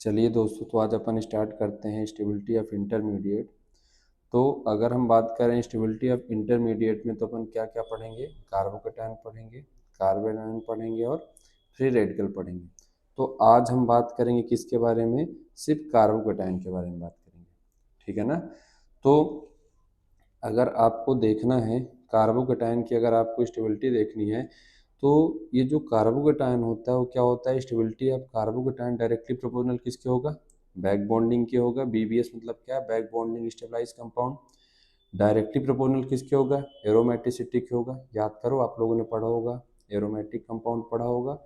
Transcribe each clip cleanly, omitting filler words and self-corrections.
चलिए दोस्तों, तो आज अपन स्टार्ट करते हैं स्टेबिलिटी ऑफ इंटरमीडिएट। तो अगर हम बात करें स्टेबिलिटी ऑफ इंटरमीडिएट में, तो अपन क्या क्या पढ़ेंगे? कार्बोकेटायन पढ़ेंगे, कार्बन आयन पढ़ेंगे और फ्री रेडिकल पढ़ेंगे। तो आज हम बात करेंगे किसके बारे में? सिर्फ कार्बोकेटायन के बारे में बात करेंगे, ठीक है ना। तो अगर आपको देखना है कार्बोकेटायन की, अगर आपको स्टेबिलिटी देखनी है, तो ये जो कार्बोकेटायन होता है वो क्या होता है? Stability of carbocation directly proportional किसके होगा? बैक बॉन्डिंग के होगा। बीबीएस मतलब क्या? Back bonding stabilise compound. Directly proportional किसके होगा? एरोमेटिसिटी के होगा। याद करो, आप लोगों ने पढ़ा होगा, एरोमेटिक कंपाउंड पढ़ा होगा।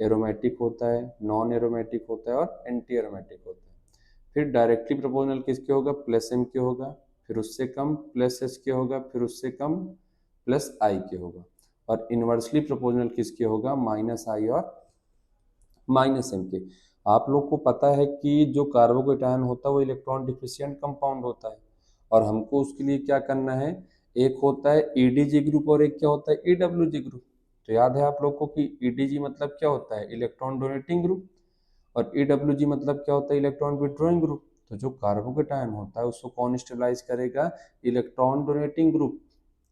एरोमेटिक होता है, नॉन एरोमेटिक होता है और एंटी एरोमेटिक होता है। फिर डायरेक्टली प्रोपोर्शनल किसके होगा? प्लस एम के होगा। फिर उससे कम प्लस एस के होगा। फिर उससे कम प्लस आई के होगा। और इनवर्सली प्रोपोर्शनल किसके होगा? माइनस आई और माइनस एम के। आप लोग को पता है कि जो कार्बोकेटायन होता है वो इलेक्ट्रॉन डिफिशिएंट कंपाउंड होता है, और हमको उसके लिए क्या करना है? एक होता है ईडीजी ग्रुप और एक क्या होता है? EWG group. तो याद है आप लोग को कि ईडीजी मतलब क्या होता है? इलेक्ट्रॉन डोनेटिंग ग्रुप, और ईडब्ल्यूजी मतलब क्या होता है? Electron withdrawing group. तो जो कार्बोकेटायन होता है उसको कौन स्टेबलाइज करेगा? इलेक्ट्रॉन डोनेटिंग ग्रुप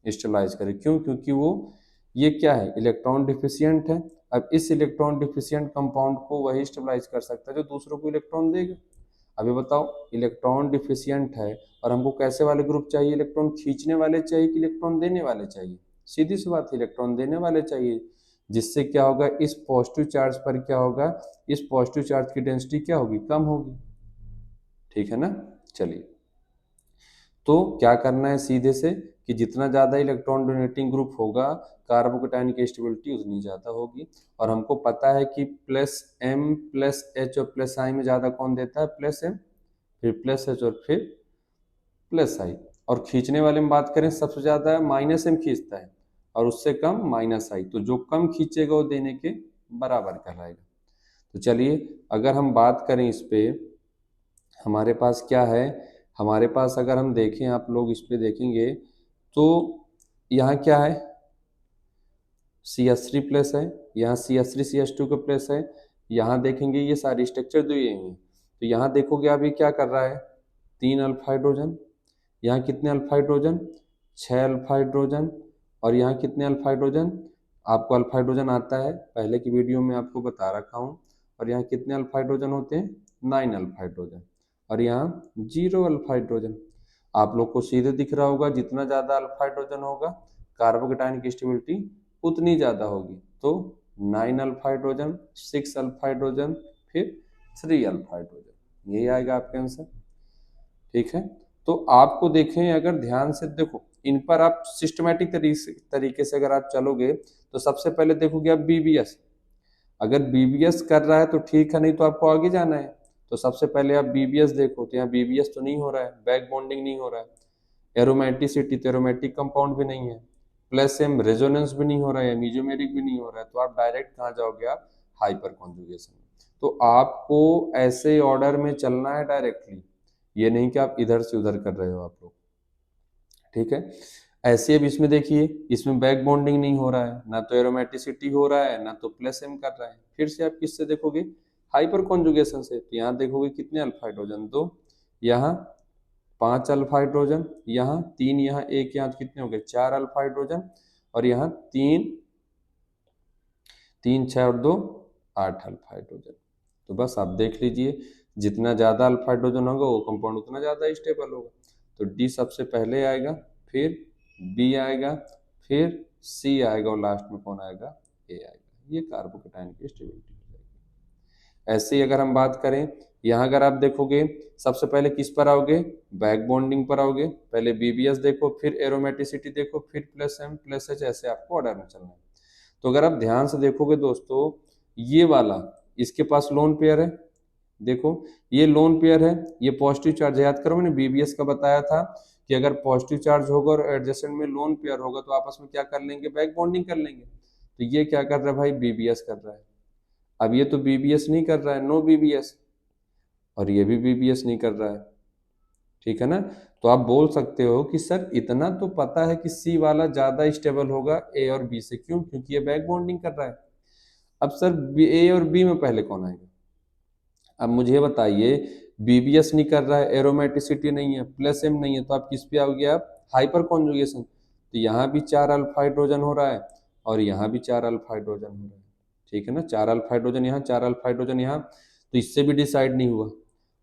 स्टेबलाइज करेगा। क्यों? क्योंकि वो ये क्या है? इलेक्ट्रॉन डिफिशियंट है। अब इस इलेक्ट्रॉन डिफिशियंट कंपाउंड को वही स्टेबलाइज कर सकता है जो दूसरों को इलेक्ट्रॉन देगा। अभी बताओ, इलेक्ट्रॉन डिफिशियंट है और हमको कैसे वाले ग्रुप चाहिए? इलेक्ट्रॉन खींचने वाले चाहिए कि इलेक्ट्रॉन देने वाले चाहिए? सीधी सी बात है, इलेक्ट्रॉन देने वाले चाहिए। जिससे क्या होगा? इस पॉजिटिव चार्ज पर क्या होगा? इस पॉजिटिव चार्ज की डेंसिटी क्या होगी? कम होगी, ठीक है ना। चलिए, तो क्या करना है सीधे से कि जितना ज़्यादा इलेक्ट्रॉन डोनेटिंग ग्रुप होगा, कार्बोकेटायन की स्टेबिलिटी उतनी ज़्यादा होगी। और हमको पता है कि प्लस एम प्लस एच और प्लस आई में ज़्यादा कौन देता है? प्लस एम, फिर प्लस एच और फिर प्लस आई। और खींचने वाले में बात करें, सबसे ज़्यादा माइनस एम खींचता है और उससे कम माइनस आई। तो जो कम खींचेगा वो देने के बराबर कहलाएगा। तो चलिए, अगर हम बात करें इस पे, हमारे पास क्या है? हमारे पास अगर हम देखें, आप लोग इस पे देखेंगे तो यहाँ क्या है? CH3 प्लस है, यहाँ CH3 CH2 का प्लस है। यहाँ देखेंगे ये सारी स्ट्रक्चर दिए हैं। तो यहाँ देखोगे आप ये क्या कर रहा है? 3 अल्फा हाइड्रोजन। यहाँ कितने अल्फा हाइड्रोजन? 6 alpha hydrogen. और यहाँ कितने अल्फा हाइड्रोजन? आपको अल्फा हाइड्रोजन आता है, पहले की वीडियो में आपको बता रखा हूँ। और यहाँ कितने अल्फा हाइड्रोजन होते हैं? 9 अल्फा हाइड्रोजन। और यहाँ 0 अल्फा हाइड्रोजन। आप लोग को सीधे दिख रहा होगा, जितना ज़्यादा अल्फा हाइड्रोजन होगा कार्बोकेटायन की स्टेबिलिटी उतनी ज़्यादा होगी। तो 9 अल्फा हाइड्रोजन, 6 अल्फा हाइड्रोजन, फिर 3 अल्फा हाइड्रोजन, यही आएगा आपके आंसर, ठीक है। तो आपको देखें, अगर ध्यान से देखो, इन पर आप सिस्टमेटिक तरीके से अगर आप चलोगे तो सबसे पहले देखोगे आप बीबीएस। अगर बीबीएस कर रहा है तो ठीक है, नहीं तो आपको आगे जाना है। तो सबसे पहले आप बीबीएस देखो, तो यहाँ बीबीएस तो नहीं हो रहा है, बैक बॉन्डिंग नहीं हो रहा है। एरोमेटिसिटी तो एरोमेटिक कंपाउंड भी नहीं है। प्लस एम रेजोनेंस भी नहीं हो रहा है, मीजोमेरिक भी नहीं हो रहा है। तो आप डायरेक्ट कहाँ जाओगे? आप हाइपर कॉन्जुगेशन में। तो आपको ऐसे ऑर्डर में चलना है डायरेक्टली, ये नहीं कि आप इधर से उधर कर रहे हो आप लोग, ठीक है। ऐसे अब इसमें देखिए, इसमें बैक बॉन्डिंग नहीं हो रहा है, ना तो एरोमेटिसिटी हो रहा है, ना तो प्लस एम कर रहा है। फिर से आप किससे देखोगे? हाइपर कॉन्जुगेशन से। तो यहाँ देखोगे कितने अल्फा हाइड्रोजन? 2। यहाँ 5 अल्फा हाइड्रोजन, यहाँ 3, यहाँ 1, यहाँ कितने हो गए? 4 अल्फा हाइड्रोजन। और यहाँ 3, 3 6 और 2 8 अल्फा हाइड्रोजन। तो बस आप देख लीजिए, जितना ज़्यादा अल्फा हाइड्रोजन होगा वो कंपाउंड उतना ज़्यादा स्टेबल होगा। तो डी सबसे पहले आएगा, फिर बी आएगा, फिर सी आएगा, और लास्ट में कौन आएगा? ए आएगा। ये कार्बोकेटायन की स्टेबिलिटी हो जाएगी। ऐसे ही अगर हम बात करें, यहाँ अगर आप देखोगे, सबसे पहले किस पर आओगे? बैक बॉन्डिंग पर आओगे। पहले बीबीएस देखो, फिर एरोमेटिसिटी देखो, फिर प्लस एम प्लस एच, ऐसे आपको ऑर्डर में चलना है। तो अगर आप ध्यान से देखोगे दोस्तों, ये वाला इसके पास लोन पेयर है। देखो, ये लोन पेयर है, ये पॉजिटिव चार्ज है। याद करो, मैंने बीबीएस का बताया था कि अगर पॉजिटिव चार्ज होगा और एडजेसेंट में लोन पेयर होगा तो आपस में क्या कर लेंगे? बैक बॉन्डिंग कर लेंगे। तो ये क्या कर रहा है भाई? बीबीएस कर रहा है। अब ये तो बीबीएस नहीं कर रहा है, नो बीबीएस, और ये भी बीबीएस नहीं कर रहा है, ठीक है ना। तो आप बोल सकते हो कि सर इतना तो पता है कि सी वाला ज्यादा स्टेबल होगा ए और बी से। क्यों? क्योंकि ये बैक बॉन्डिंग कर रहा है। अब सर ए और बी में पहले कौन आएगा? अब मुझे बताइए, बीबीएस नहीं कर रहा है, एरोमेटिसिटी नहीं है, प्लस एम नहीं है, तो आप किस पे आओगे? आप हाइपर कॉन्जुगेशन। तो यहाँ भी 4 अल्फा हाइड्रोजन हो रहा है और यहाँ भी 4 अल्फा हाइड्रोजन हो रहा है, ठीक है ना? 4 अल्फा हाइड्रोजन यहाँ, 4 अल्फा हाइड्रोजन यहाँ, तो इससे भी डिसाइड नहीं हुआ।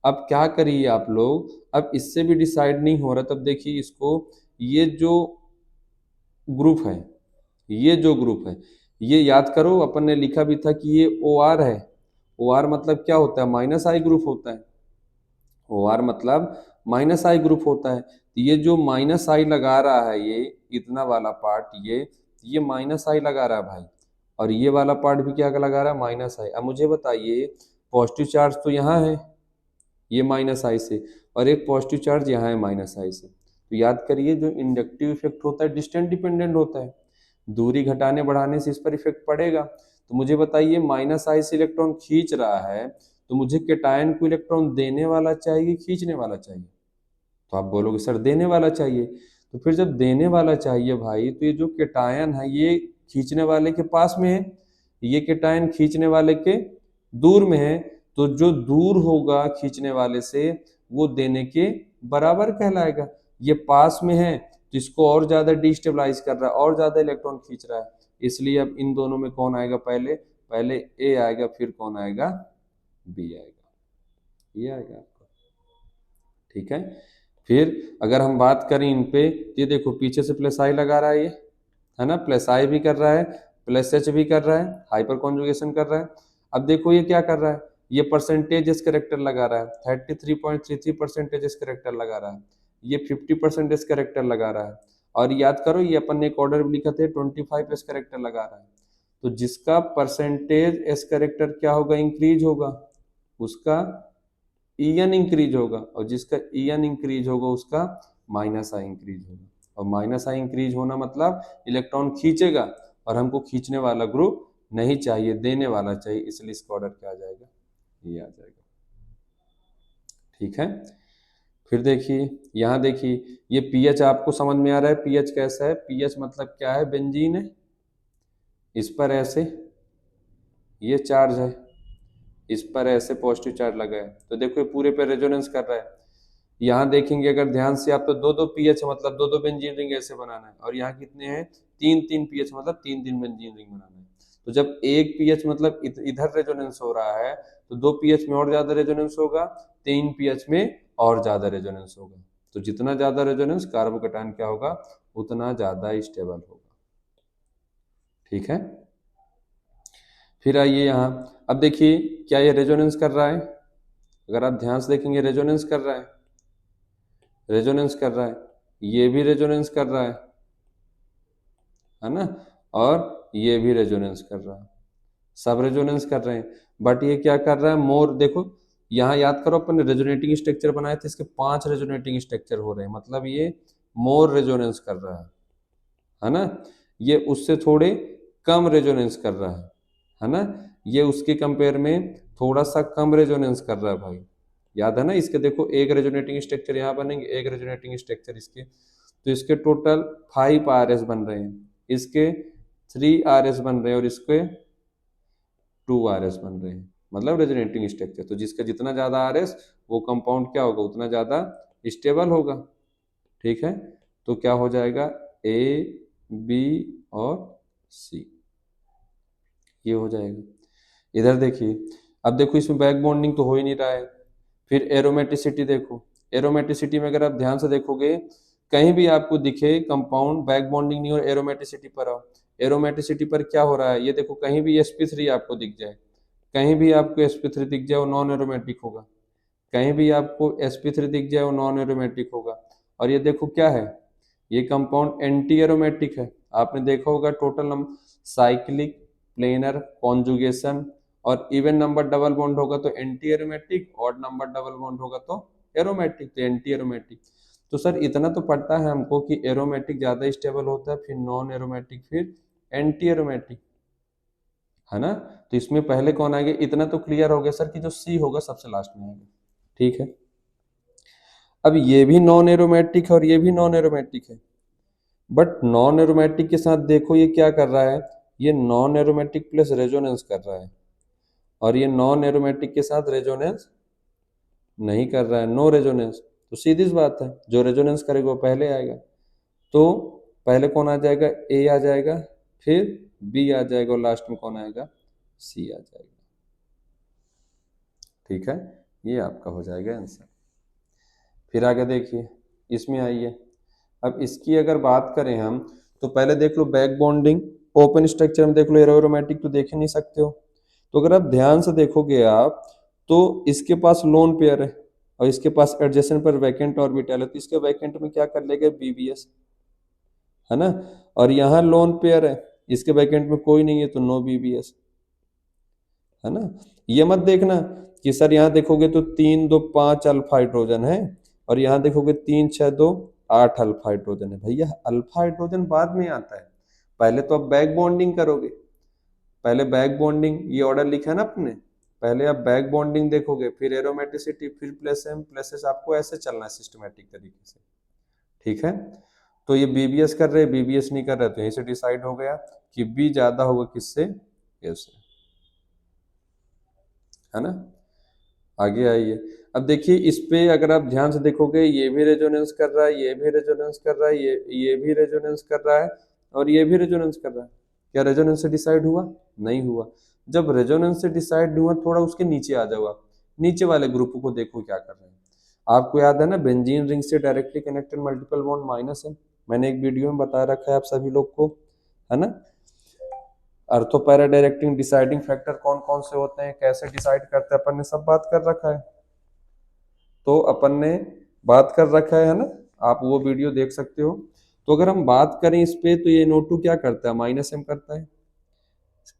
अब क्या करिए आप लोग, अब इससे भी डिसाइड नहीं हो रहा, तब देखिए इसको, ये जो ग्रुप है, ये जो ग्रुप है, ये याद करो, अपन ने लिखा भी था कि ये ओ आर है। ओ आर मतलब क्या होता है? माइनस आई ग्रुप होता है। ओ आर मतलब माइनस आई ग्रुप होता है। तो ये जो माइनस आई लगा रहा है, ये इतना वाला पार्ट, ये माइनस आई लगा रहा है भाई, और ये वाला पार्ट भी क्या लगा रहा है? माइनस आई। अब मुझे बताइए, पॉजिटिव चार्ज तो यहाँ है, ये माइनस आई से, और एक पॉजिटिव चार्ज यहाँ है माइनस आई से। तो याद करिए, जो इंडक्टिव इफेक्ट होता है डिस्टेंस डिपेंडेंट होता है, दूरी घटाने बढ़ाने से इस पर इफेक्ट पड़ेगा। तो मुझे बताइए, माइनस आई से इलेक्ट्रॉन खींच रहा है, तो मुझे केटायन को इलेक्ट्रॉन देने वाला चाहिए, खींचने वाला चाहिए? तो आप बोलोगे सर देने वाला चाहिए। तो फिर जब देने वाला चाहिए भाई, तो ये जो केटायन है ये खींचने वाले के पास में है, ये केटायन खींचने वाले के दूर में है। तो जो दूर होगा खींचने वाले से, वो देने के बराबर कहलाएगा। ये पास में है तो इसको और ज्यादा डिस्टेबलाइज कर रहा है, और ज्यादा इलेक्ट्रॉन खींच रहा है। इसलिए अब इन दोनों में कौन आएगा? पहले पहले ए आएगा, फिर कौन आएगा? बी आएगा, ये आएगा आपका, ठीक है। फिर अगर हम बात करें इन पे, तो ये देखो पीछे से प्लस आई लगा रहा है, ये है ना, प्लस आई भी कर रहा है, प्लस एच भी कर रहा है, हाइपर कॉन्जुगेशन कर रहा है। अब देखो ये क्या कर रहा है, ये परसेंटेज एस करेक्टर लगा रहा है, 33.33% एस करेक्टर लगा रहा है, ये 50% एस करेक्टर लगा रहा है, और याद करो ये अपन ने एक ऑर्डर भी लिखा था 25 एस करेक्टर लगा रहा है। तो जिसका परसेंटेज एस करेक्टर क्या होगा? इंक्रीज होगा, उसका ईएन इंक्रीज होगा, और जिसका ईएन इंक्रीज होगा उसका माइनस आई इंक्रीज होगा। और माइनस आई इंक्रीज होना मतलब इलेक्ट्रॉन खींचेगा, और हमको खींचने वाला ग्रुप नहीं चाहिए, देने वाला चाहिए, इसलिए इसका ऑर्डर क्या आ जाएगा? ये आ जाएगा, ठीक है। फिर देखिए, यहाँ देखिए, ये पीएच आपको समझ में आ रहा है? पीएच कैसा है? पीएच मतलब क्या है? बेंजीन है, इस पर ऐसे ये चार्ज है, इस पर ऐसे पॉजिटिव चार्ज लगा है, तो देखो ये पूरे पे रेजोनेंस कर रहा है। यहाँ देखेंगे अगर ध्यान से आप, तो दो दो पीएच मतलब दो दो बेंजीन रिंग ऐसे बनाना है, और यहाँ कितने हैं? तीन तीन पीएच मतलब तीन तीन बेंजीन रिंग बनाना है। तो जब एक पीएच मतलब इधर रेजोनेंस हो रहा है, तो दो पीएच में और ज्यादा रेजोनेंस होगा, तीन पीएच में और ज्यादा रेजोनेंस होगा। तो जितना ज्यादा रेजोनेंस, कार्बोकैटायन क्या होगा? उतना ज्यादा स्टेबल होगा, ठीक है। फिर आइए यहाँ, अब देखिए क्या ये रेजोनेंस कर रहा है? अगर आप ध्यान से देखेंगे रेजोनेंस कर रहा है, रेजोनेंस कर रहा है, ये भी रेजोनेंस कर रहा है ना, और ये भी रेजोनेंस कर रहा है, सब रेजोनेंस कर रहे हैं। बट ये क्या कर रहा है? मोर, देखो यहाँ याद करो अपन ने रेजोनेटिंग स्ट्रक्चर बनाए थे, इसके 5 रेजोनेटिंग स्ट्रक्चर हो रहे हैं, मतलब ये मोर रेजोनेंस कर रहा है ना। ये उससे थोड़े कम रेजोनेंस कर रहा है ना, ये उसके कंपेयर में थोड़ा सा कम रेजोनेंस कर रहा है भाई, याद है ना। इसके देखो एक रेजोनेटिंग स्ट्रक्चर यहाँ बनेंगे, एक रेजोनेटिंग स्ट्रक्चर इसके, तो इसके टोटल 5 आरएस बन रहे हैं, इसके 3 आरएस बन रहे हैं, और इसके 2 आरएस बन रहे हैं, मतलब रेजोनेटिंग स्ट्रक्चर। तो जिसका जितना ज्यादा आरएस, वो कंपाउंड क्या होगा? उतना ज्यादा स्टेबल होगा, ठीक है। तो क्या हो जाएगा? ए, बी और सी, ये हो जाएगा। इधर देखिए, अब देखो इसमें बैक बॉन्डिंग तो हो ही नहीं रहा है। फिर एरोमेटिसिटी देखो, एरोमेटिसिटी में अगर आप ध्यान से देखोगे, कहीं भी आपको दिखे कंपाउंड बैक बॉन्डिंग नहीं हो, एरोमेटिसिटी पर आओ, एरोमेटिसिटी पर क्या हो रहा है? ये देखो कहीं भी sp3 आपको दिख जाए, कहीं भी आपको sp3 दिख जाए वो नॉन एरोमेटिक होगा, कहीं भी आपको sp3 दिख जाए वो नॉन एरोमेटिक होगा। और ये देखो क्या है? ये कंपाउंड एंटी एरोमेटिक है। आपने देखा होगा total number, cyclic, planar, conjugation, और इवन नंबर डबल बॉन्ड होगा तो anti aromatic, odd number double bond होगा तो एरोमेटिक, तो एंटी एरोमेटिक। तो सर इतना तो पता है हमको कि एरोमेटिक ज्यादा स्टेबल होता है, फिर नॉन एरोमेटिक, फिर एंटी एरोमेटिक, है ना। तो इसमें पहले कौन आएगा? इतना तो क्लियर हो गया सर कि जो सी होगा सबसे लास्ट में आएगा, ठीक है। अब ये भी नॉन एरोमेटिक है और ये भी नॉन एरोमेटिक है, बट नॉन एरोमेटिक के साथ देखो ये क्या कर रहा है? ये नॉन एरोमेटिक प्लस रेजोनेंस कर रहा है, और ये नॉन एरोमेटिक के साथ रेजोनेंस नहीं कर रहा है, नो रेजोनेंस। तो सीधी सी बात है, जो रेजोनेंस करेगा वो पहले आएगा। तो पहले कौन आ जाएगा, ए आ जाएगा, फिर बी आ जाएगा, और लास्ट में कौन आएगा, सी आ जाएगा। ठीक है, ये आपका हो जाएगा आंसर। फिर आगे देखिए, इसमें आइए। अब इसकी अगर बात करें हम, तो पहले देख low back bonding. Open structure में देख लो, एरोमेटिक तो देख ही नहीं सकते हो। तो अगर आप ध्यान से देखोगे आप, तो इसके पास लोन पेयर है और इसके पास एडजेसेंट पर वैकेंट ऑर्बिटल है, तो इसके वैकेंट में क्या कर लेगा, बीबीएस, है ना। और यहाँ लोन पेयर है, इसके वैकेंट में कोई नहीं है, तो नो बीबीएस, है ना। ये मत देखना कि सर यहाँ देखोगे तो 3 2 5 अल्फा हाइड्रोजन है, और यहाँ देखोगे 3 6 2 8 अल्फा हाइड्रोजन है। भैया अल्फा हाइड्रोजन बाद में आता है, पहले तो आप बैक बॉन्डिंग करोगे। पहले बैक बॉन्डिंग, ये ऑर्डर लिखा है ना अपने, पहले आप बैक बॉन्डिंग देखोगे, फिर एरोमेटिसिटी, फिर प्लस एम प्लस एस, आपको ऐसे चलना है सिस्टमेटिक तरीके से। ठीक है, तो ये बीबीएस कर रहे, बीबीएस नहीं कर रहे, तो यहीं से डिसाइड हो गया कि बी ज्यादा होगा किससे, ए से, है ना। आगे आइए। अब देखिए इस पे अगर आप ध्यान से देखोगे, ये भी रेजोनेंस कर रहा है, ये भी रेजोनेंस कर रहा है, ये भी रेजोनेंस कर रहा है, और ये भी रेजोनेंस कर रहा है। क्या रेजोनेंस से डिसाइड हुआ, नहीं हुआ। जब रेजोनेंस से डिसाइड हुआ, थोड़ा उसके नीचे आ जाओ आप, नीचे वाले ग्रुप को देखो क्या कर रहे हैं। आपको याद है ना, बेंजीन रिंग से directly connected multiple bond minus है, मैंने एक वीडियो में बता रखा है आप सभी लोग को, है ना। अर्थो पैरा डायरेक्टिंग डिसाइडिंग फैक्टर कौन कौन से होते हैं, कैसे डिसाइड करते हैं, अपन ने सब बात कर रखा है। तो अपन ने बात कर रखा है ना, आप वो वीडियो देख सकते हो। तो अगर हम बात करें इस पे, तो ये NO2 क्या करता है, माइनस एम करता है।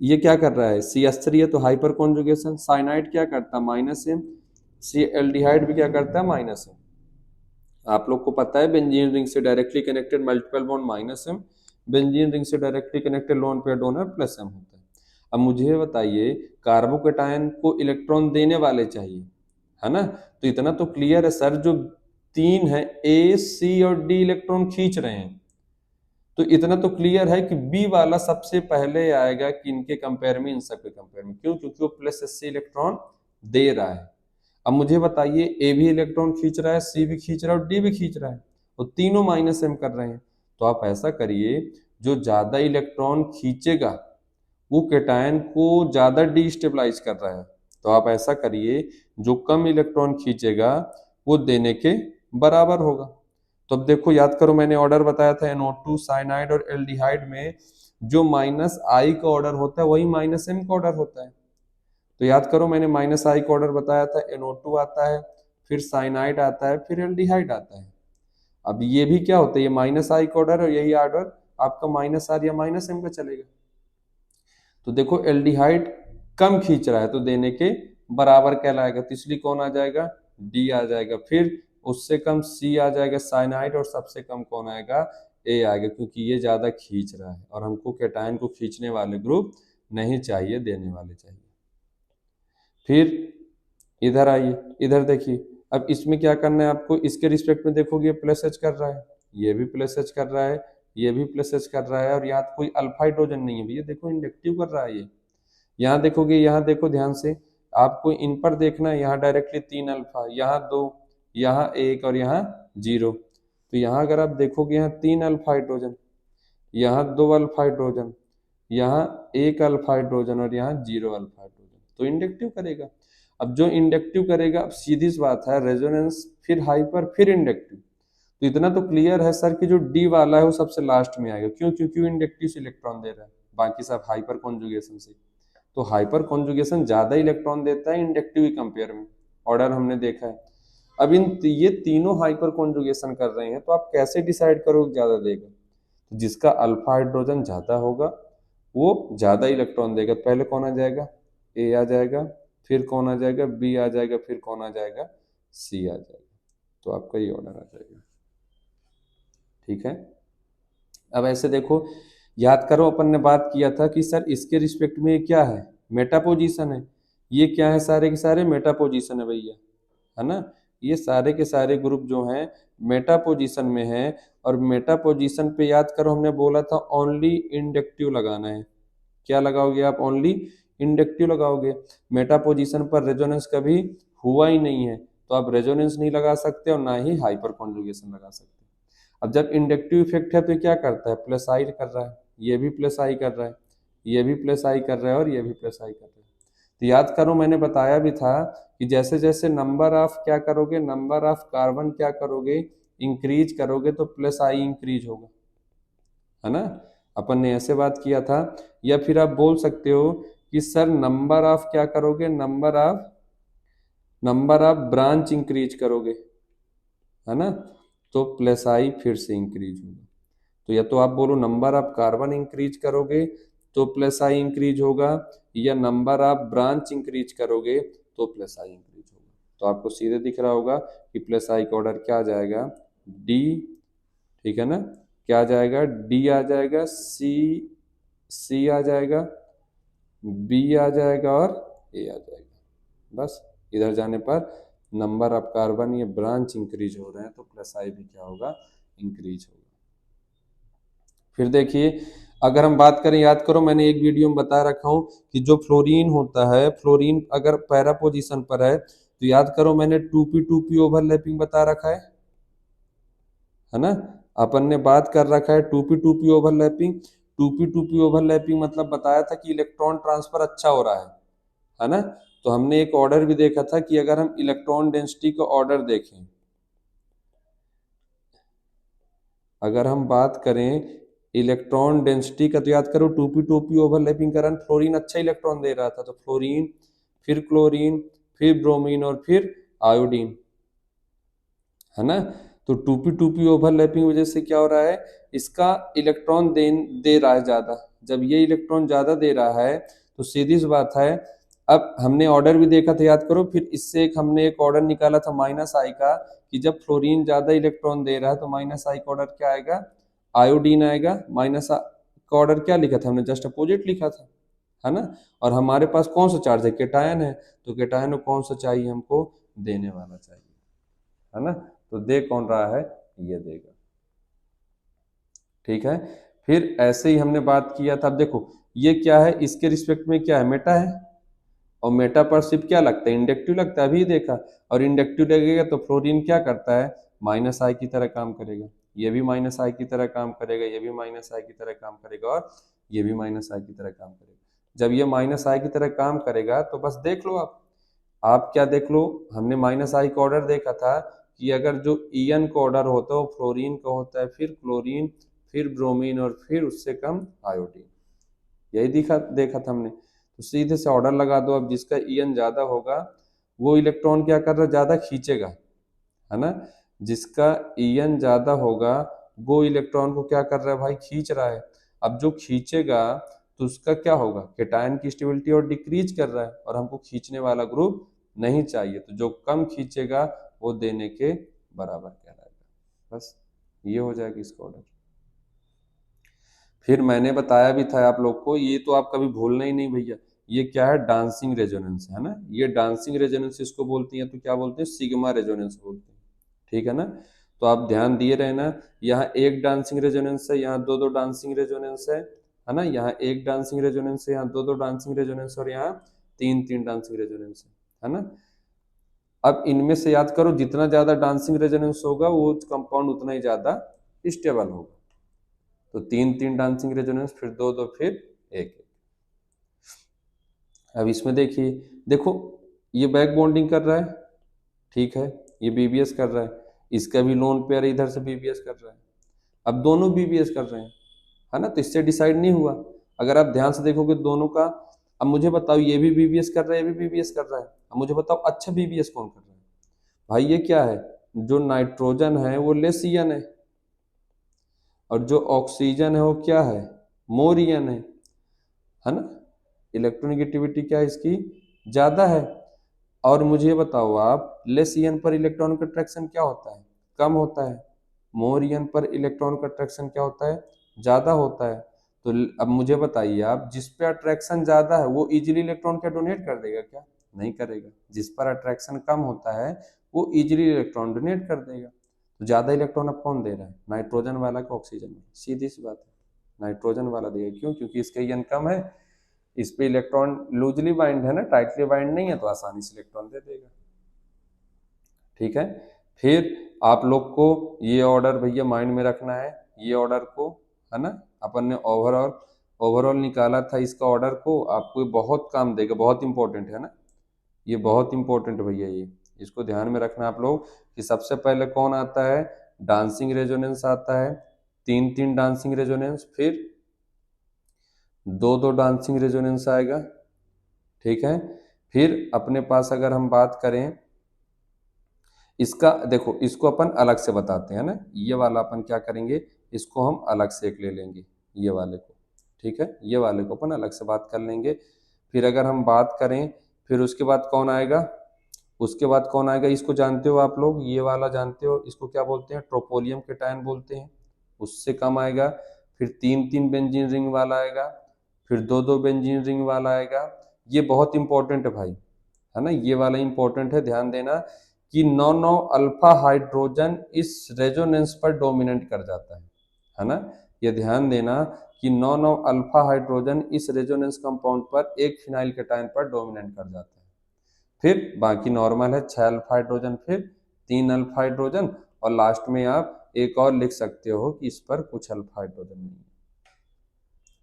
ये क्या कर रहा है, CH3 है तो हाइपर कॉन्जुगेशन। साइनाइड क्या करता है, माइनस एम। सी एल्डिहाइड भी क्या करता है, माइनस एम। आप लोग को पता है बेंजीन रिंग से directly connected multiple bond minus M, benzene ring से directly connected lone pair donor plus M होता है। अब मुझे बताइए, कार्बोकेटायन को इलेक्ट्रॉन देने वाले चाहिए, है ना। तो इतना तो क्लियर है सर, जो 3 है, ए सी और डी इलेक्ट्रॉन खींच रहे हैं, तो इतना तो क्लियर है कि बी वाला सबसे पहले आएगा कि इनके कंपेयर में, इन सब के कंपेयर में। क्यों, क्योंकि वो प्लस एस इलेक्ट्रॉन दे रहा है। अब मुझे बताइए, ए भी इलेक्ट्रॉन खींच रहा है, सी भी खींच रहा है, और डी भी खींच रहा है, तो तीनों माइनस एम कर रहे हैं। तो आप ऐसा करिए, जो ज्यादा इलेक्ट्रॉन खींचेगा वो कैटायन को ज्यादा डिस्टेबलाइज कर रहा है, तो आप ऐसा करिए, जो कम इलेक्ट्रॉन खींचेगा वो देने के बराबर होगा। तो अब देखो, याद करो, मैंने ऑर्डर बताया था NO2 साइनाइड और एल्डिहाइड में, जो माइनस आई का ऑर्डर होता है वही माइनस एम का ऑर्डर होता है। तो याद करो, मैंने माइनस आई का ऑर्डर बताया था, NO2 आता है, फिर साइनाइड आता है, फिर एल्डिहाइड आता है। अब ये भी क्या होता है, ये माइनस आई का ऑर्डर, और यही ऑर्डर आपका माइनस आर या माइनस एम का चलेगा। तो देखो एल्डिहाइड कम खींच रहा है, तो देने के बराबर कहलाएगा, तो इसलिए कौन आ जाएगा, डी आ जाएगा। फिर उससे कम सी आ जाएगा साइनाइड, और सबसे कम कौन आएगा, ए आएगा, क्योंकि ये ज्यादा खींच रहा है, और हमको कैटायन को खींचने वाले ग्रुप नहीं चाहिए, देने वाले चाहिए। फिर इधर आइए, इधर देखिए। अब इसमें क्या करना है आपको, इसके रिस्पेक्ट में देखोगे प्लस एच कर रहा है, ये भी प्लस एच कर रहा है, ये भी प्लस एच कर रहा है, और यहाँ कोई अल्फा हाइड्रोजन नहीं है भैया, देखो इंडक्टिव कर रहा है ये। यहाँ देखोगे, यहाँ देखो ध्यान से, आपको इन पर देखना है, यहाँ डायरेक्टली 3 अल्फा, यहाँ 2, यहाँ 1, और यहाँ 0। तो यहाँ अगर आप देखोगे, यहाँ 3 अल्फा हाइड्रोजन, यहाँ 2 अल्फा हाइड्रोजन, यहाँ 1 अल्फा हाइड्रोजन, और यहाँ 0 अल्फा हाइड्रोजन, तो इंडक्टिव करेगा। अब जो इंडक्टिव करेगा, अब सीधी सी बात है, रेजोनेंस फिर हाइपर फिर इंडक्टिव। तो इतना तो क्लियर है सर कि जो डी वाला है वो सबसे लास्ट में आएगा। क्यों, क्योंकि वो इंडक्टिव से इलेक्ट्रॉन दे रहा है, बाकी सब हाइपर कॉन्जुगेशन से। तो हाइपर कॉन्जुगेशन ज्यादा इलेक्ट्रॉन देता है इंडक्टिव के कंपेयर में, ऑर्डर हमने देखा है। अब ये तीनों हाइपर कॉन्जुगेशन कर रहे हैं, तो आप कैसे डिसाइड करोगे ज्यादा देगा, तो जिसका अल्फा हाइड्रोजन ज्यादा होगा वो ज्यादा इलेक्ट्रॉन देगा। पहले कौन आ जाएगा, ए आ जाएगा, फिर कौन आ जाएगा, बी आ जाएगा, फिर कौन आ जाएगा, सी आ जाएगा। तो आपका ये ऑर्डर आ जाएगा। ठीक है, अब ऐसे देखो, याद करो, अपन ने बात किया था कि सर इसके रिस्पेक्ट में ये क्या है, मेटा पोजीशन है। ये क्या है, सारे के सारे मेटा पोजीशन है भैया, है ना। ये सारे के सारे ग्रुप जो हैं मेटा पोजीशन में है, और मेटा पोजीशन पे याद करो, हमने बोला था ओनली इंडक्टिव लगाना है। क्या लगाओगे आप, ओनली इंडक्टिव लगाओगे। मेटा पोजीशन पर रेजोनेंस कभी हुआ ही नहीं है, तो आप रेजोनेंस नहीं लगा सकते और ना ही हाइपर कॉन्जुगेशन लगा सकते। अब जब इंडक्टिव इफेक्ट है तो क्या करता है, प्लस आई कर रहा है, ये भी प्लस आई कर रहा है, ये भी प्लस आई कर रहा है और ये भी प्लस आई कर रहा है। तो याद करो मैंने बताया भी था कि जैसे जैसे नंबर ऑफ क्या करोगे, नंबर ऑफ कार्बन क्या करोगे, इंक्रीज करोगे तो प्लस आई इंक्रीज होगा, है ना। अपन ने ऐसे बात किया था। या फिर आप बोल सकते हो कि सर नंबर ऑफ क्या करोगे, नंबर ऑफ ब्रांच इंक्रीज करोगे, है ना, तो प्लस आई फिर से इंक्रीज होगा। तो या तो आप बोलो नंबर ऑफ कार्बन इंक्रीज करोगे तो प्लस आई इंक्रीज होगा, या नंबर ऑफ ब्रांच इंक्रीज करोगे तो प्लस आई इंक्रीज होगा। तो आपको सीधे दिख रहा होगा कि प्लस आई का ऑर्डर क्या आ जाएगा, डी, ठीक है ना, क्या आ जाएगा, डी आ जाएगा, सी आ जाएगा, बी आ जाएगा और ए आ जाएगा। बस इधर जाने पर नंबर ऑफ कार्बन ये ब्रांच इंक्रीज हो रहे हैं तो प्लस आई भी क्या होगा, इंक्रीज होगा। फिर देखिए अगर हम बात करें, याद करो मैंने एक वीडियो में बता रखा हूं कि जो फ्लोरीन होता है, फ्लोरीन अगर पैरा पोजीशन पर है तो याद करो मैंने 2p ओवरलैपिंग बता रखा है ना। अपन ने बात कर रखा है 2p ओवरलैपिंग। 2p ओवरलैपिंग मतलब बताया था कि इलेक्ट्रॉन ट्रांसफर अच्छा हो रहा है ना। तो हमने एक ऑर्डर भी देखा था कि अगर हम इलेक्ट्रॉन डेंसिटी का ऑर्डर देखें, अगर हम बात करें इलेक्ट्रॉन डेंसिटी का, तो याद करो 2p ओवरलैपिंग कारण फ्लोरीन अच्छा इलेक्ट्रॉन दे रहा था, तो फ्लोरीन, फिर क्लोरीन, फिर ब्रोमीन और फिर आयोडीन, है ना। तो 2p ओवरलैपिंग वजह से क्या हो रहा है, इसका इलेक्ट्रॉन दे रहा है ज्यादा। जब ये इलेक्ट्रॉन ज्यादा दे रहा है तो सीधी सी बात है, अब हमने ऑर्डर भी देखा था याद करो, फिर इससे हमने एक ऑर्डर निकाला था माइनस आई का, कि जब फ्लोरीन ज्यादा इलेक्ट्रॉन दे रहा है तो माइनस आई का ऑर्डर क्या आएगा, आयोडीन आएगा। माइनस का ऑर्डर क्या लिखा था हमने, जस्ट अपोजिट लिखा था, है ना। और हमारे पास कौन सा चार्ज है, केटायन है, तो केटायन को कौन सा चाहिए, हमको देने वाला चाहिए, है ना। तो दे कौन रहा है, ये देगा, ठीक है। फिर ऐसे ही हमने बात किया था, अब देखो ये क्या है, इसके रिस्पेक्ट में क्या है, मेटा है, और मेटा पर सिर्फ क्या लगता है, इंडक्टिव लगता है, अभी देखा। और इंडक्टिव लगेगा तो फ्लोरीन क्या करता है, माइनस आई की तरह काम करेगा, ये भी माइनस आई की तरह काम करेगा, ये भी माइनस आई की तरह काम करेगा और ये भी माइनस आई की तरह काम करेगा। जब ये माइनस आई की तरह काम करेगा तो बस देख लो आप क्या देख लो, हमने माइनस आई का ऑर्डर देखा था कि अगर जो ईएन का ऑर्डर होता है वो फ्लोरीन का होता है, फिर क्लोरीन, फिर ब्रोमीन और फिर उससे कम आयोडीन, यही देखा था हमने। तो सीधे से ऑर्डर लगा दो, अब जिसका ईएन ज्यादा होगा वो इलेक्ट्रॉन क्या कर रहा है, ज्यादा खींचेगा, है ना। जिसका ईएन ज्यादा होगा वो इलेक्ट्रॉन को क्या कर रहा है भाई, खींच रहा है। अब जो खींचेगा तो उसका क्या होगा, केटायन की स्टेबिलिटी और डिक्रीज कर रहा है, और हमको खींचने वाला ग्रुप नहीं चाहिए, तो जो कम खींचेगा वो देने के बराबर कहलाएगा। बस ये हो जाएगा इसका ऑर्डर। फिर मैंने बताया भी था आप लोग को, ये तो आप कभी भूलना ही नहीं भैया, ये क्या है, डांसिंग रेजोनेंस, है ना। ये डांसिंग रेजोनेंस इसको बोलती है, तो क्या बोलते हैं, सिग्मा रेजोनेंस बोलते हैं, ठीक है ना। तो आप ध्यान दिए रहना, यहाँ एक डांसिंग रेजोनेंस है, यहाँ दो दो डांसिंग रेजोनेंस है ना। यहाँ एक डांसिंग रेजोनेंस है, यहाँ दो दो डांसिंग रेजोनेंस, और यहाँ तीन तीन डांसिंग रेजोनेंस है ना। अब इनमें से याद करो जितना ज्यादा डांसिंग रेजोनेंस होगा वो कंपाउंड उतना ही ज्यादा स्टेबल होगा। तो तीन तीन डांसिंग रेजोनेंस, फिर दो दो, फिर एक एक। अब इसमें देखिए, देखो ये बैक बॉन्डिंग कर रहा है, ठीक है, ये बीबीएस कर रहा है, इसका भी लोन पेयर इधर से बीबीएस कर रहा है। अब दोनों बीबीएस कर रहे हैं, है ना, तो इससे डिसाइड नहीं हुआ। अगर आप ध्यान से देखोगे दोनों का, अब मुझे बताओ ये भी बीबीएस कर रहा है, ये भी बीबीएस कर रहा है, अब मुझे बताओ अच्छा बीबीएस कौन कर रहा है, भाई ये क्या है, जो नाइट्रोजन है वो लेसियन और जो ऑक्सीजन है वो क्या है, मोरियन है ना। इलेक्ट्रोनेगेटिविटी क्या है इसकी, ज्यादा है। और मुझे बताओ आप, लेस ईएन पर इलेक्ट्रॉन का अट्रैक्शन क्या होता है, कम होता है। मोर ईएन पर इलेक्ट्रॉन का अट्रैक्शन क्या होता है, ज्यादा होता है। तो अब मुझे बताइए आप, जिस पे अट्रैक्शन ज्यादा है वो इजीली इलेक्ट्रॉन क्या डोनेट कर देगा क्या, नहीं करेगा। जिस पर अट्रैक्शन कम होता है वो इजीली इलेक्ट्रॉन डोनेट कर देगा। तो ज्यादा इलेक्ट्रॉन अब कौन दे रहा है, नाइट्रोजन वाला का ऑक्सीजन वाला, सीधी सी बात है, नाइट्रोजन वाला देगा। क्यों, क्योंकि इसका ईएन कम है, इस पे इलेक्ट्रॉन लूजली बाइंड है ना, टाइटली बाइंड नहीं है, तो आसानी से इलेक्ट्रॉन दे देगा। ठीक है, फिर आप लोग को ये ऑर्डर भैया माइंड में रखना है, ये ऑर्डर को, है ना, अपन ने ओवरऑल ओवरऑल निकाला था इसका ऑर्डर को, आपको ये बहुत काम देगा, बहुत इंपॉर्टेंट है ना, ये बहुत इंपॉर्टेंट भैया, ये इसको ध्यान में रखना आप लोग कि सबसे पहले कौन आता है, डांसिंग रेजोनेंस आता है, 3 डांसिंग रेजोनेंस, फिर 2 डांसिंग रेजोनेंस आएगा। ठीक है, फिर अपने पास अगर हम बात करें इसका, देखो इसको अपन अलग से बताते हैं ना, ये वाला अपन क्या करेंगे, इसको हम अलग से एक ले लेंगे, ये वाले को। ठीक है, ये वाले को अपन अलग से बात कर लेंगे। फिर अगर हम बात करें, फिर उसके बाद कौन आएगा, उसके बाद कौन आएगा, इसको जानते हो आप लोग, ये वाला जानते हो, इसको क्या बोलते हैं, ट्रोपोलियम केटायन बोलते हैं। उससे कम आएगा, फिर 3 बेंजीन रिंग वाला आएगा, फिर 2 बेंजीन रिंग वाला आएगा। ये बहुत इंपॉर्टेंट है भाई, है ना, ये वाला इंपॉर्टेंट है, ध्यान देना कि 9 अल्फा हाइड्रोजन इस रेजोनेंस पर डोमिनेट कर जाता है ना, ये ध्यान देना कि 9 अल्फा हाइड्रोजन इस रेजोनेंस कंपाउंड पर एक फिनाइल केटायन पर डोमिनेट कर जाता है। फिर बाकी नॉर्मल है 6 अल्फा हाइड्रोजन, फिर 3 अल्फा हाइड्रोजन, और लास्ट में आप एक और लिख सकते हो कि इस पर कुछ अल्फा हाइड्रोजन नहीं है।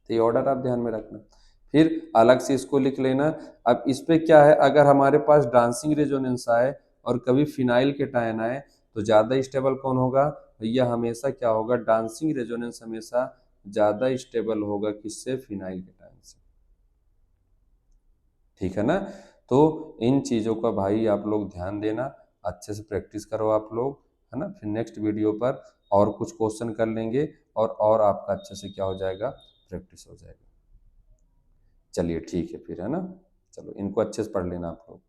तो ये ऑर्डर आप ध्यान में रखना, फिर अलग से इसको लिख लेना। अब इस पे क्या है, अगर हमारे पास डांसिंग रेजोनेंस आए और कभी फिनाइल केटायन आए, तो ज्यादा स्टेबल कौन होगा भैया, हमेशा क्या होगा, डांसिंग रेजोनेंस हमेशा ज्यादा स्टेबल होगा किससे, फिनाइल केटायन से। ठीक है ना, तो इन चीज़ों का भाई आप लोग ध्यान देना, अच्छे से प्रैक्टिस करो आप लोग, है ना, फिर नेक्स्ट वीडियो पर और कुछ क्वेश्चन कर लेंगे, और आपका अच्छे से क्या हो जाएगा, प्रैक्टिस हो जाएगा। चलिए ठीक है फिर, है ना, चलो इनको अच्छे से पढ़ लेना आप लोग।